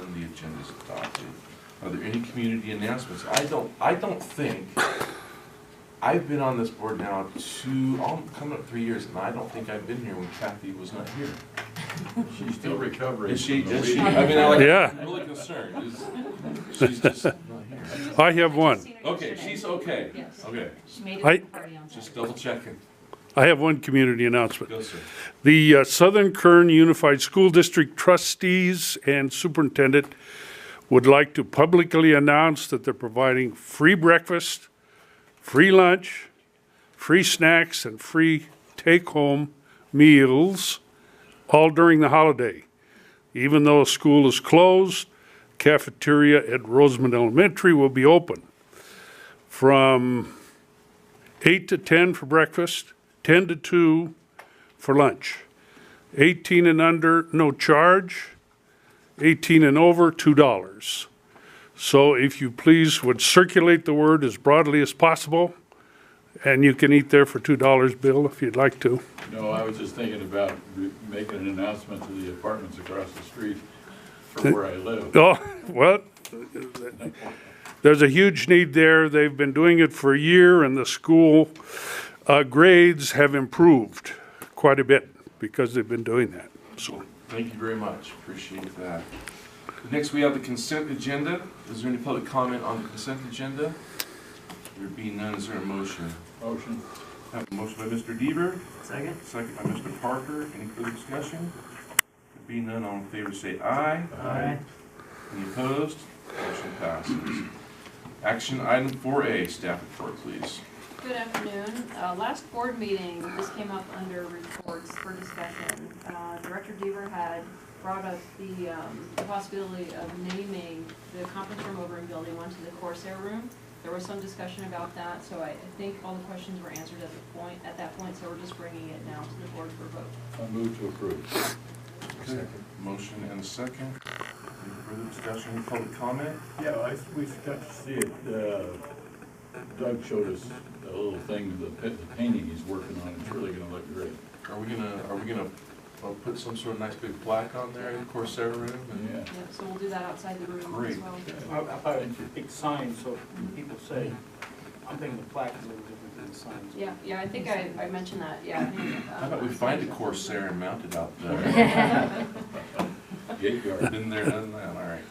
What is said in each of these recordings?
and the agenda is adopted. Are there any community announcements? I don't think, I've been on this board now coming up 3 years, and I don't think I've been here when Kathy was not here. She's still recovering. Is she? from the Is she? weekend. I mean, Yeah. I'm really concerned. She's just not here. I have one. Okay, she's okay. Yes. Okay, She made it I- to the party on just Saturday. double checking. I have one community announcement. Go, sir. The Southern Kern Unified School District trustees and superintendent would like to publicly announce that they're providing free breakfast, free lunch, free snacks, and free take-home meals, all during the holiday. Even though school is closed, cafeteria at Rosamond Elementary will be open from 8 to 10 for breakfast, 10 to 2 for lunch. 18 and under, no charge. 18 and over, $2. So if you please would circulate the word as broadly as possible, and you can eat there for $2, Bill, if you'd like to. No, I was just thinking about making an announcement to the apartments across the street from where I live. Oh, well, there's a huge need there. They've been doing it for a year, and the school grades have improved quite a bit because they've been doing that. So, Thank you very much. Appreciate that. Next, we have the consent agenda. Is there any public comment on the consent agenda? There being none, is there a motion? Motion. I have a motion by Mr. Deaver, Second? second by Mr. Parker. Any further discussion? There being none, all in favor say aye. Aye. Any opposed? Motion passes. Action item 4A, staff report, please. Good afternoon. Last board meeting, this came up under reports for discussion. Director Deaver had brought up the possibility of naming the conference room over in Building 1 to the Corsair Room. There was some discussion about that, so I think all the questions were answered at that point, so we're just bringing it now to the board for vote. I move to approve. Second. Motion and a second. Any further discussion, any public comment? Yeah, we got to see it. Doug showed us a little thing, the painting he's working on. It's really gonna look great. Are we gonna put some sort of nice big plaque on there in the Corsair room? And Yeah. Yeah, so we'll do that outside the room as Great. well. I thought it's a big sign, so when people say, I'm thinking the plaque is a little different than the sign. Yeah, I think I mentioned that, yeah. I think, How about we find a Corsair and mount it out there? Gate guard. Been there, done that, all right.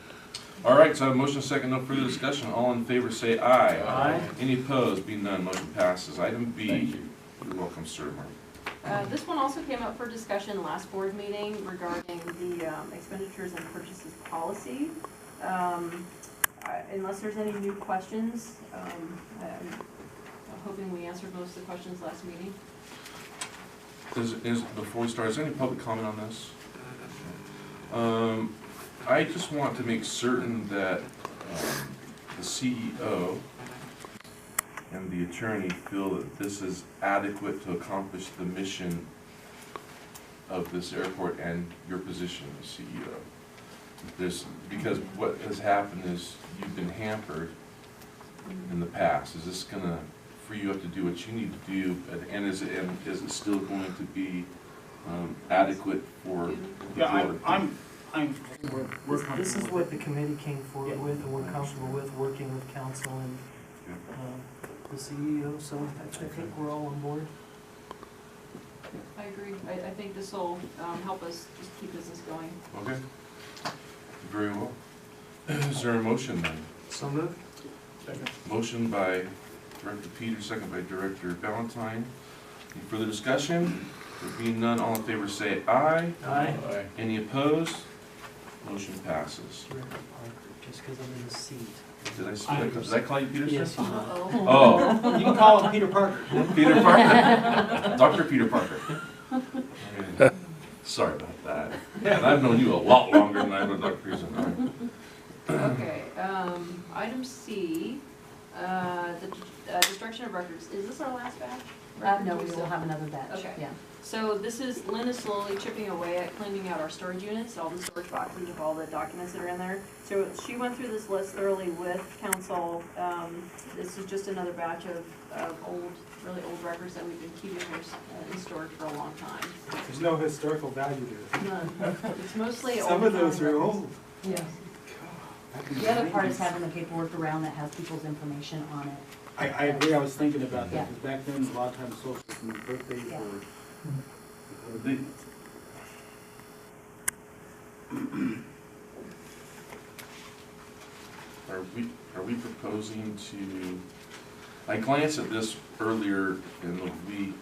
All right, so I have a motion second, no further discussion. All in favor say aye. Aye. Any opposed? Being none, motion passes. Item B. Thank you. You're welcome, sir. This one also came up for discussion last board meeting regarding the expenditures and purchases policy. Unless there's any new questions, I'm hoping we answered most of the questions last meeting. Before we start, is there any public comment on this? I just want to make certain that the CEO and the attorney feel that this is adequate to accomplish the mission of this airport and your position as CEO. Because what has happened is you've been hampered in the past. Is this gonna free you up to do what you need to do? And is it still going to be adequate for the Yeah, board? This is what the committee came forward with, and we're comfortable with, working with council and the CEO, so I think we're all on board. I agree. I think this will help us just keep business going. Okay, very well. Is there a motion then? So moved. Second. Motion by Director Peters, second by Director Balentine. Any further discussion? There being none, all in favor say aye. Aye. Aye. Any opposed? Motion passes. Director Parker, just because I'm in the seat. Did I call you Peter? Yes, sir? you know. Uh-oh. Oh, You can call him Peter Parker. Peter Parker. Dr. Peter Parker. Okay. Sorry about that. And I've known you a lot longer than I've known Dr. Peterson. All right. Okay, item C, the destruction of records. Is this our last batch? No, we will have another batch. Okay. Yeah. So this is, Lynn is slowly chipping away at cleaning out our storage units, all the storage boxes of all the documents that are in there. So she went through this list thoroughly with council. This is just another batch of old, really old records that we've been keeping here in storage for a long time. There's no historical value to it. None. It's mostly old. Some of those county are records. old. Yeah. The other part is having the paperwork around that has people's information on it. I agree, I was thinking about Yeah. that, because back then, a lot of times social from birthdays Yeah. or. The- Are we proposing to, I glanced at this earlier in the week,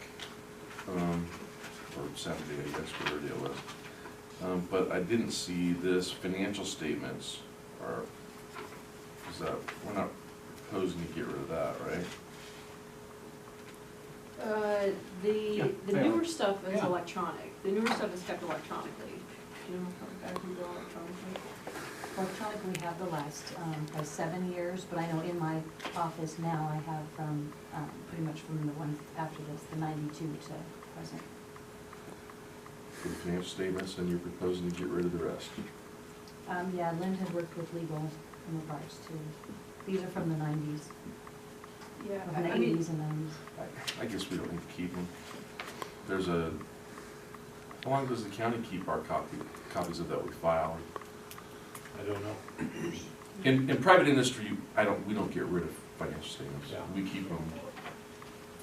or Saturday, I guess, whatever day it was. But I didn't see this financial statements, or, is that, we're not proposing to get rid of that, right? The newer stuff is Yeah. electronic. The newer stuff is kept electronically. Do you know if I can go electronically? Electronic, we have the last, by 7 years, but I know in my office now, I have from, pretty much from the one after this, the 92 to present. For the financial statements, and you're proposing to get rid of the rest. Yeah, Lynn had worked with legal in regards to, these are from the 90s, Yeah, from the I mean, 80s and 90s. I guess we don't need to keep them. There's a, how long does the county keep our copies of that we file? I don't know. In private industry, we don't get rid of financial statements. Yeah. We keep them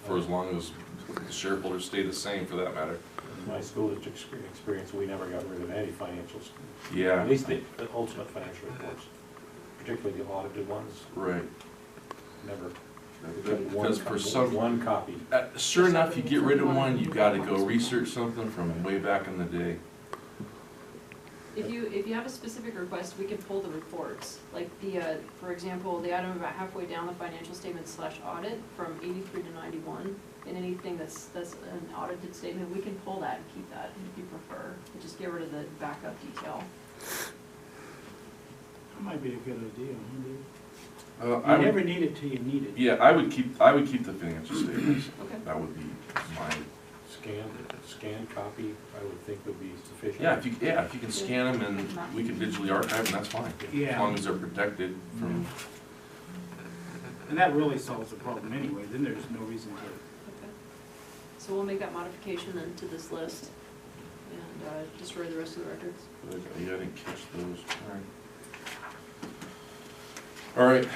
for as long as the shareholders stay the same, for that matter. In my school district experience, we never got rid of any financials. Yeah. At least the ultimate financial reports, particularly the audited ones, Right. never. Because for some, One copy. sure enough, you get rid of one, you gotta go research something from way back in the day. if you have a specific request, we can pull the reports. Like for example, the item about halfway down the financial statement / audit from 83 to 91, and anything that's an audited statement, we can pull that and keep that if you prefer. And just get rid of the backup detail. That might be a good idea, huh, dude? I You would, never need it till you need it. yeah, I would keep the financial statements. Okay. That would be my, Scanned copy, I would think would be sufficient. if you can scan them and we can digitally archive them, that's fine. As Yeah, long as they're protected from, and that really solves the problem anyway, then there's no reason to. Okay. So we'll make that modification then to this list and destroy the rest of the records. yeah, I didn't catch those, all right.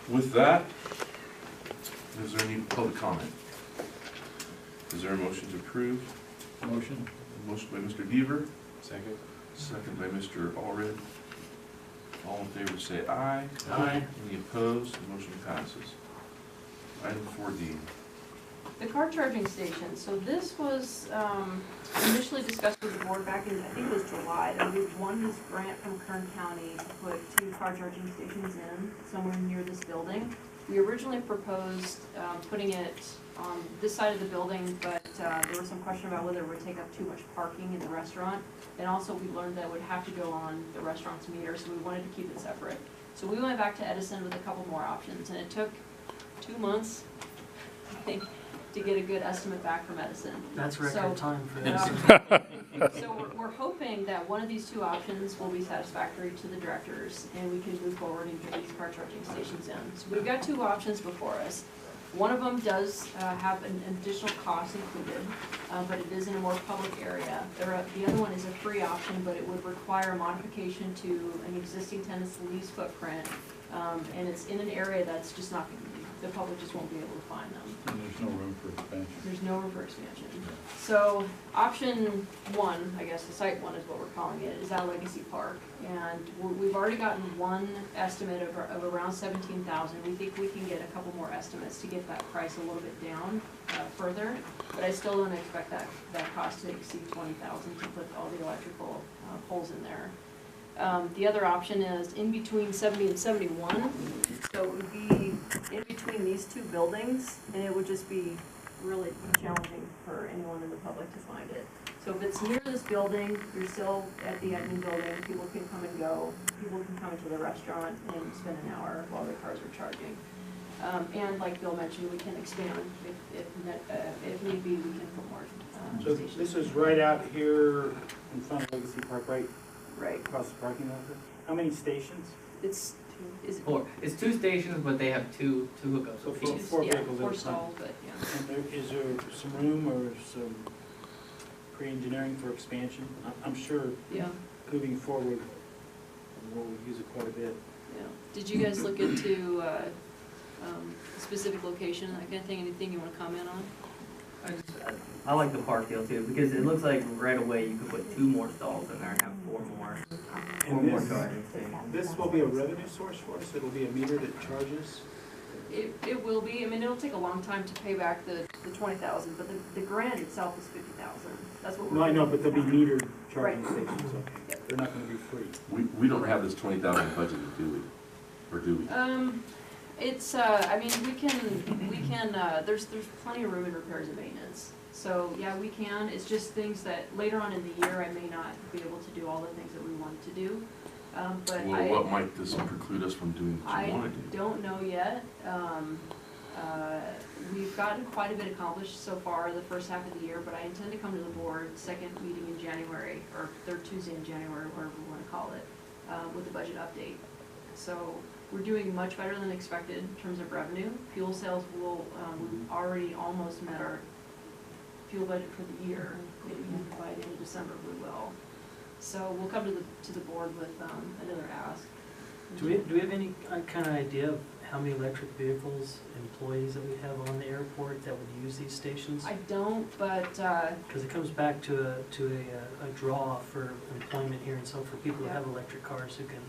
With that, is there any public comment? Is there a motion to approve? Motion? Motion by Mr. Deaver, Second. second by Mr. Allred. All in favor say aye. Aye. Any opposed? The motion passes. Item 4D. The car charging station, so this was initially discussed with the board back in, I think it was July, that we won this grant from Kern County to put 2 car charging stations in somewhere near this building. We originally proposed putting it on this side of the building, but there was some question about whether it would take up too much parking in the restaurant. And also we learned that it would have to go on the restaurant's meter, so we wanted to keep it separate. So we went back to Edison with a couple more options, and it took 2 months, I think, to get a good estimate back from Edison. That's So- record time for this. So we're hoping that one of these 2 options will be satisfactory to the directors, and we can move forward and get these car charging stations in. So we've got 2 options before us. One of them does have an additional cost included, but it is in a more public area. The other one is a free option, but it would require modification to an existing tenant's lease footprint, and it's in an area that's just not, the public just won't be able to find them. And there's no room for expansion. There's no room for expansion. So option 1, I guess the site 1 is what we're calling it, is at Legacy Park. And we've already gotten one estimate of around 17,000. We think we can get a couple more estimates to get that price a little bit down further. But I still don't expect that cost to exceed 20,000 to put all the electrical poles in there. The other option is in between 70 and 71. So it would be in between these 2 buildings, and it would just be really challenging for anyone in the public to find it. So if it's near this building, you're still at the admin building, people can come and go, people can come into the restaurant and spend an hour while their cars are charging. And like Bill mentioned, we can expand if need be, we can put more So stations. this is right out here in front of Legacy Park, right Right, across the parking lot there? How many stations? it's, is it? 4. It's 2 stations, but they have two hookups. So each. four Yeah, vehicles at 4 a time. stalls, but yeah. And is there some room or some pre-engineering for expansion? I'm sure Yeah. moving forward, where we use it quite a bit. Yeah. Did you guys look into, a specific location, that kind of thing, anything you wanna comment on? I like the park deal too, because it looks like right away you could put 2 more stalls in there and have 4 more And charging stations. this will be a revenue source for us, it'll be a meter that charges. It will be, I mean, it'll take a long time to pay back the 20,000, but the grant itself is 50,000. That's what we're. No, I know, but they'll be metered charging Right. stations, okay. Yep. They're not gonna be free. We don't have this 20,000 budgeted, do we? Or do we? It's, I mean, we can, there's plenty of room in repairs and maintenance. So, yeah, we can, it's just things that later on in the year, I may not be able to do all the things that we want to do. But Well, what might this preclude us from doing what you I want to do? don't know yet. We've gotten quite a bit accomplished so far the first half of the year, but I intend to come to the board second meeting in January, or third Tuesday in January, whatever we want to call it, with a budget update. So we're doing much better than expected in terms of revenue. Fuel sales will, we've already almost met our fuel budget for the year. Maybe by the end of December we will. So we'll come to the board with another ask. Do we have any kind of idea of how many electric vehicles, employees that we have on the airport that would use these stations? I don't, but, Because it comes back to a draw for employment here, and so for people who have electric cars who can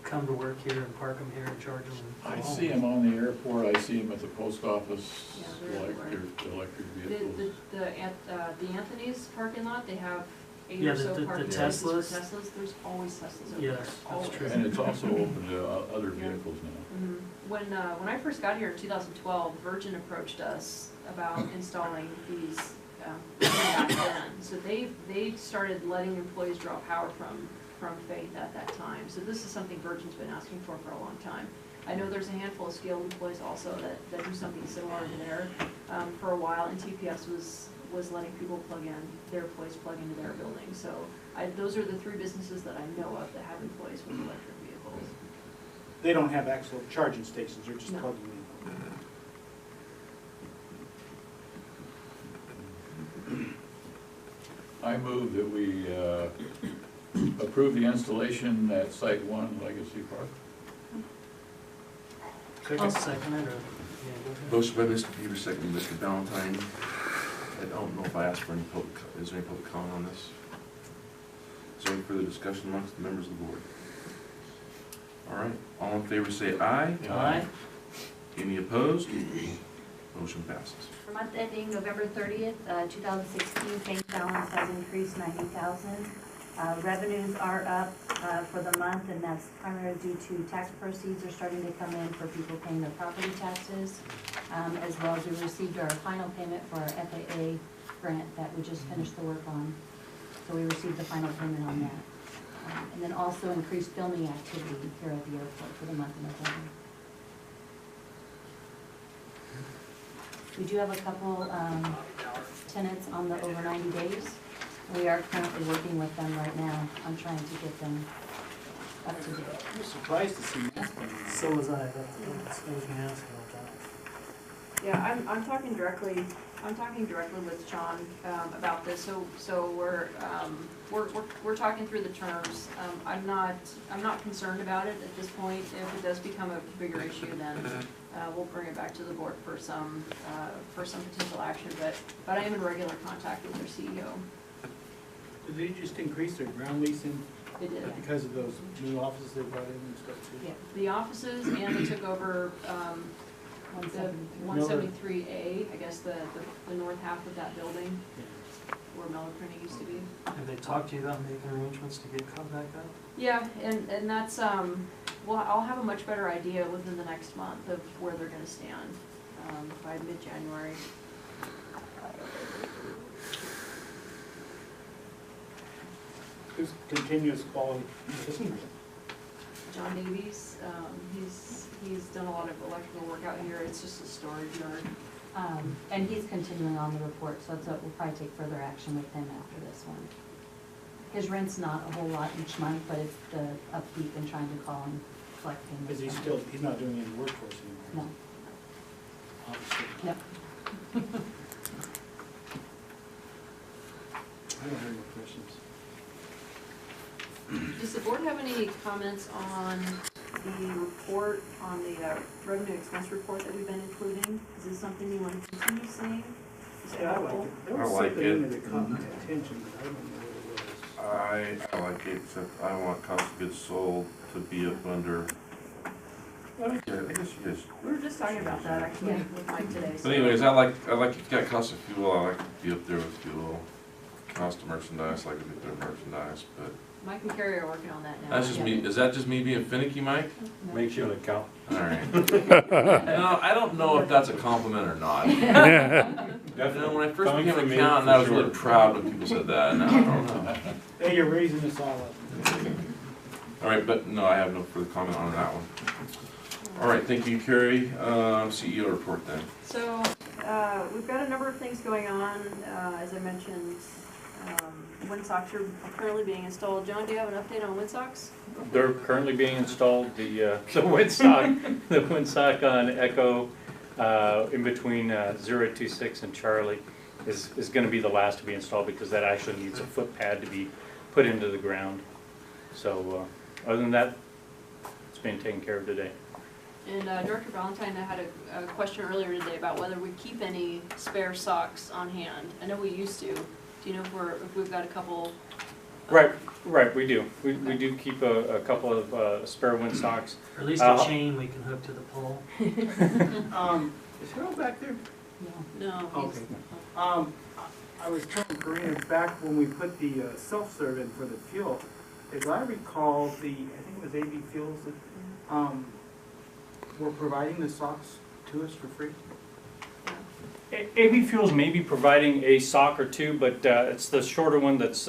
come to work here and park them here and charge them and I go home. see them on the airport, I see them at the post office, Yeah, they're electric vehicles. the Anthony's parking lot, they have 8 Yeah, or so the parking spaces for Teslas. Teslas. There's always Teslas over Yeah, there, that's always. true. And it's also open to other Yeah. vehicles now. Mhm. When I first got here in 2012, Virgin approached us about installing these back then. So they started letting employees draw power from Faith at that time. So this is something Virgin's been asking for a long time. I know there's a handful of skilled employees also that do something similar to there. For a while, and TPS was letting people plug in, their employees plug into their building. So those are the 3 businesses that I know of that have employees with electric vehicles. They don't have actual charging stations, they're just No. plugging in. I move that we approve the installation at Site 1 Legacy Park. I'll second it, or, yeah, go ahead. Motion by Mr. Beaver, second by Mr. Balentine. I don't know if I asked for any public, is there any public comment on this? Is there any further discussion amongst the members of the board? All right, all in favor say aye. Aye. Any opposed? Motion passes. For month ending November 30th, 2016, bank balance has increased 90,000. Revenues are up for the month, and that's primarily due to tax proceeds are starting to come in for people paying their property taxes, as well as we received our final payment for our FAA grant that we just finished the work on. So we received the final payment on that. And then also increased filming activity here at the airport for the month of November. We do have a couple tenants on the over 90 days. We are currently working with them right now on trying to get them up to date. I was surprised to see that. So was I, that was me asking about that. Yeah, I'm talking directly with John about this. So we're talking through the terms. I'm not concerned about it at this point. If it does become a bigger issue, then we'll bring it back to the board for some potential action. But I am in regular contact with their CEO. Did they just increase their ground leasing They did. because of those new offices they brought in and stuff too? Yeah, the offices, and they took over the 173A, I guess the north half of that building where Miller Printing used to be. Have they talked to you about making arrangements to get caught back up? Yeah, and that's, well, I'll have a much better idea within the next month of where they're gonna stand, by mid-January. Who's continuous quality system? John Davies, he's done a lot of electrical work out here. It's just a storage yard. And he's continuing on the report, so we'll probably take further action with him after this one. His rent's not a whole lot each month, but it's the upkeep and trying to call and collect payments. He's not doing any work for us anymore? No. Obviously. Yep. I don't have any more questions. Does the board have any comments on the report, on the revenue expense report that we've been including? Is this something you want to continue seeing? Is it Yeah, I like helpful? it. There I was like something in it. there that caught my attention, but I don't know what it was. I like it, except I want cost of goods sold to be up under. I guess you guys. We were just talking about that actually with Mike today. so- But anyways, I like you've got cost of fuel, I like to be up there with fuel. Cost of merchandise, I like to be up there with merchandise, but Mike and Carrie are working on that now. that's just me, is that just me being finicky, Mike? Makes you an account. Alright. No, I don't know if that's a compliment or not. You know, when I first Coming became from an me, accountant, for I was really sure. proud when people said that, and I don't know. Hey, you're raising us all up. Alright, but no, I have no further comment on that one. Alright, thank you, Carrie. CEO report then. So, we've got a number of things going on, as I mentioned, wind socks are currently being installed. John, do you have an update on wind socks? They're currently being installed, the windsock on Echo, in between 026 and Charlie is gonna be the last to be installed because that actually needs a foot pad to be put into the ground. So, other than that, it's being taken care of today. And Director Balentine, I had a question earlier today about whether we keep any spare socks on hand. I know we used to. Do you know if we've got a couple? Right, we do. We do keep a couple of spare wind socks. Or at least a chain we can hook to the pole. Is Harold back there? No. Okay. I was telling Karina back when we put the self-serve in for the fuel, as I recall, I think it was AB Fuels that, were providing the socks to us for free. AB Fuels may be providing a sock or two, but it's the shorter one that's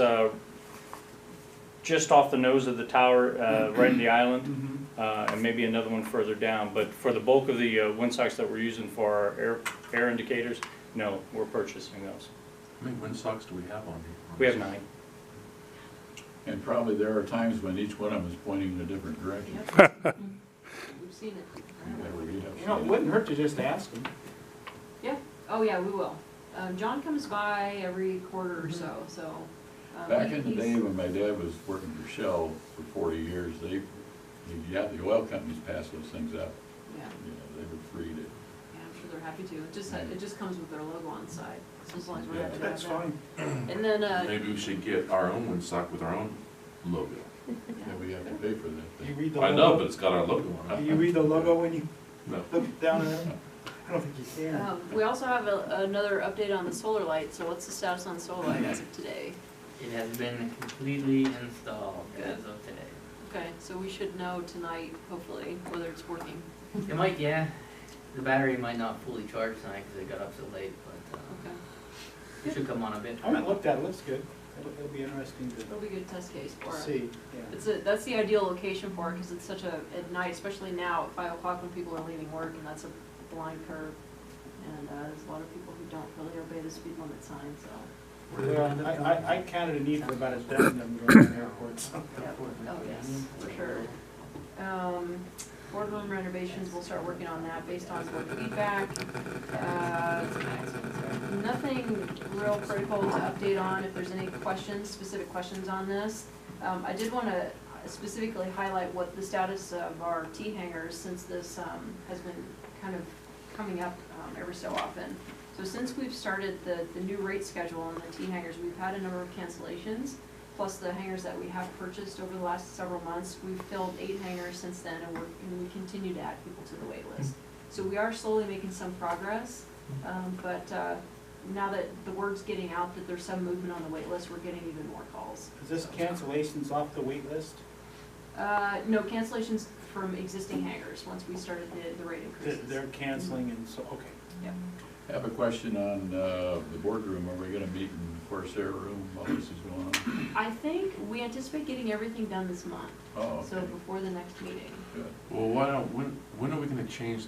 just off the nose of the tower, right in the island, and maybe another one further down. But for the bulk of the wind socks that we're using for our air indicators, no, we're purchasing those. How many wind socks do we have on here? We have 9. And probably there are times when each one of them is pointing in a different direction. Yep. We've seen it. You know, it wouldn't hurt to just ask them. Yeah. Oh, yeah, we will. John comes by every quarter or so, so. Back in the day when my dad was working for Shell for 40 years, the oil companies passed those things out. Yeah. You know, they were free to. Yeah, I'm sure they're happy to. It just comes with their logo on the side, so as long as we're happy to have That's that. fine. And then, Maybe we should get our own wind sock with our own logo. And we have to pay for that. Do you read the I logo? know, but it's got our logo on Do it. you read the logo when you No. look down at it? I don't think you can. we also have another update on the solar light. So what's the status on the solar light as of today? It has been completely installed as of today. Okay, so we should know tonight, hopefully, whether it's working. It might, yeah. The battery might not fully charge tonight because it got up so late, but Okay. it should come on a bit. I haven't looked at it, it looks good. It'll be interesting It'll be a good test case for to it. see, yeah. That's the ideal location for it because it's such at night, especially now at 5 o'clock when people are leaving work, and that's a blind curve. And there's a lot of people who don't really obey the speed limit sign, so. Well, I counted a need for about a dozen of them going to airports. Yeah. Oh, yes, for sure. Boardroom renovations, we'll start working on that based on board feedback. Nothing real critical to update on. If there's any questions, specific questions on this. I did want to specifically highlight what the status of our T hangers, since this has been kind of coming up every so often. So since we've started the new rate schedule on the T hangers, we've had a number of cancellations, plus the hangers that we have purchased over the last several months. We've filled 8 hangers since then, and we continue to add people to the wait list. So we are slowly making some progress, but now that the word's getting out that there's some movement on the wait list, we're getting even more calls. Is this cancellations off the wait list? No, cancellations from existing hangers, once we started the rate increases. They're canceling and so, okay. Yep. I have a question on the boardroom. Are we gonna meet in the Corsair room while this is going on? I think we anticipate getting everything done this month, Oh, so okay, before the next meeting. good. Well, when are we gonna change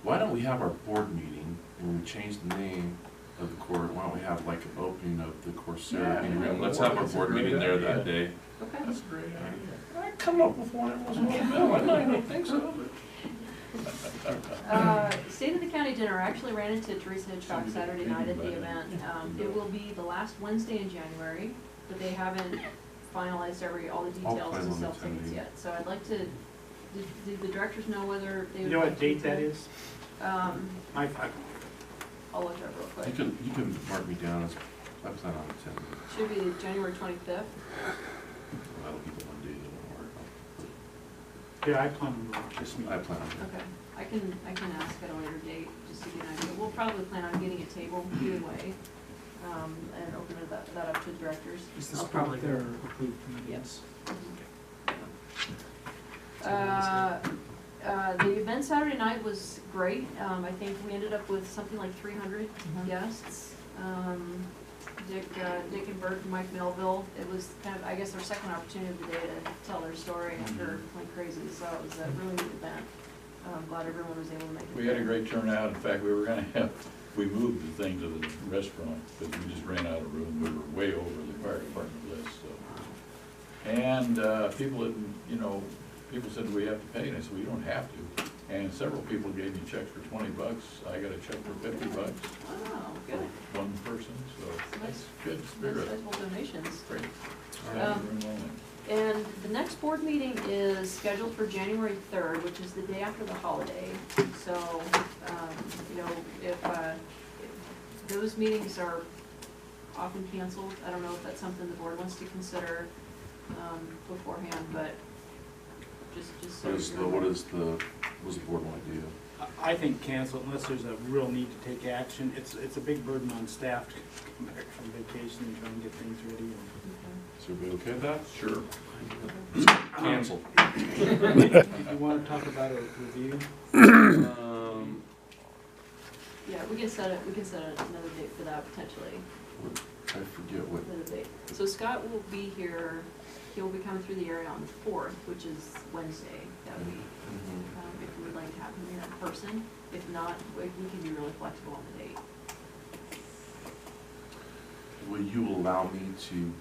why don't we have our board meeting when we change the name of the court? Why don't we have like an opening of the Corsair Yeah, meeting room? yeah, Let's have our that's a board great meeting there idea. that day. Okay. That's a great idea. I come up with one, it wasn't a bill, I don't think so. State of the County dinner, I actually ran into Teresa Hitchcock Saturday night at the event. It will be the last Wednesday in January, but they haven't finalized all the I'll details plan to on sell tickets attending. yet. So I'd like to, do the directors know whether they You would know like what to date that attend? is? I'll look it up real quick. You can mark me down as, I plan on attending. Should be January 25th. That'll be the one day that won't work. Yeah, I plan on this meeting. I plan on it. Okay, I can ask at a later date, just to get an idea. We'll probably plan on getting a table either way, and open that up to the directors. Is I'll probably go. approved Yes. The event Saturday night was great. I think we ended up with something like 300 guests. Dick and Bert and Mike Melville, it was kind of, I guess, their second opportunity of the day to tell their story after going crazy, so it was a really good event. I'm glad everyone was able to make it. We had a great turnout. In fact, we were gonna have, we moved the thing to the restaurant, because we just ran out of room. We were way over the fire department list, so. And, people didn't, you know, people said, we have to pay, and I said, well, you don't have to. And several people gave me checks for $20. I got a check for $50 Wow, for good. one person, so Nice. good Nice spirit. sizable donations. Great. Um, And the next board meeting is scheduled for January 3rd, which is the day after the holiday. So, you know, if those meetings are often canceled, I don't know if that's something the board wants to consider beforehand, but just so you're What is the board want to do? I think cancel unless there's a real need to take action. It's a big burden on staff to come back from vacation and try and get things ready. Is everybody okay with that? Sure. Cancel. You want to talk about a review? Yeah, we can set another date for that potentially. I forget what. Another date. So Scott will be here, he'll be coming through the area on the 4th, which is Wednesday that week. If you would like to have him here in person, if not, we can be really flexible on the date. Will you allow me to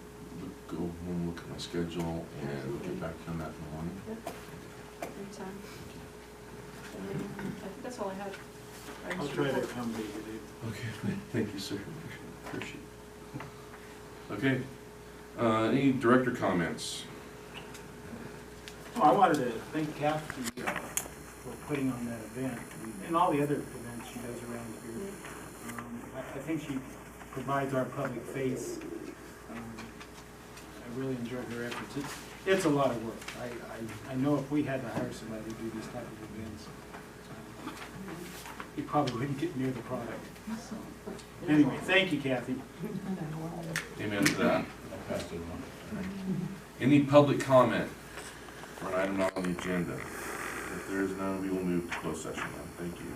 go home, look at my schedule, and get back to him that morning? Yep. Anytime. And I think that's all I have. I'll try to accommodate you, Dave. Okay, thank you, sir. Appreciate it. Okay, any director comments? Oh, I wanted to thank Kathy for putting on that event and all the other events she does around here. I think she provides our public face. I really enjoyed her efforts. It's a lot of work. I know if we had to hire somebody to do these type of events, we probably wouldn't get near the product. So, anyway, thank you, Kathy. Amen to that. I passed it on. Any public comment for an item not on the agenda? If there is none, we will move to closed session then. Thank you.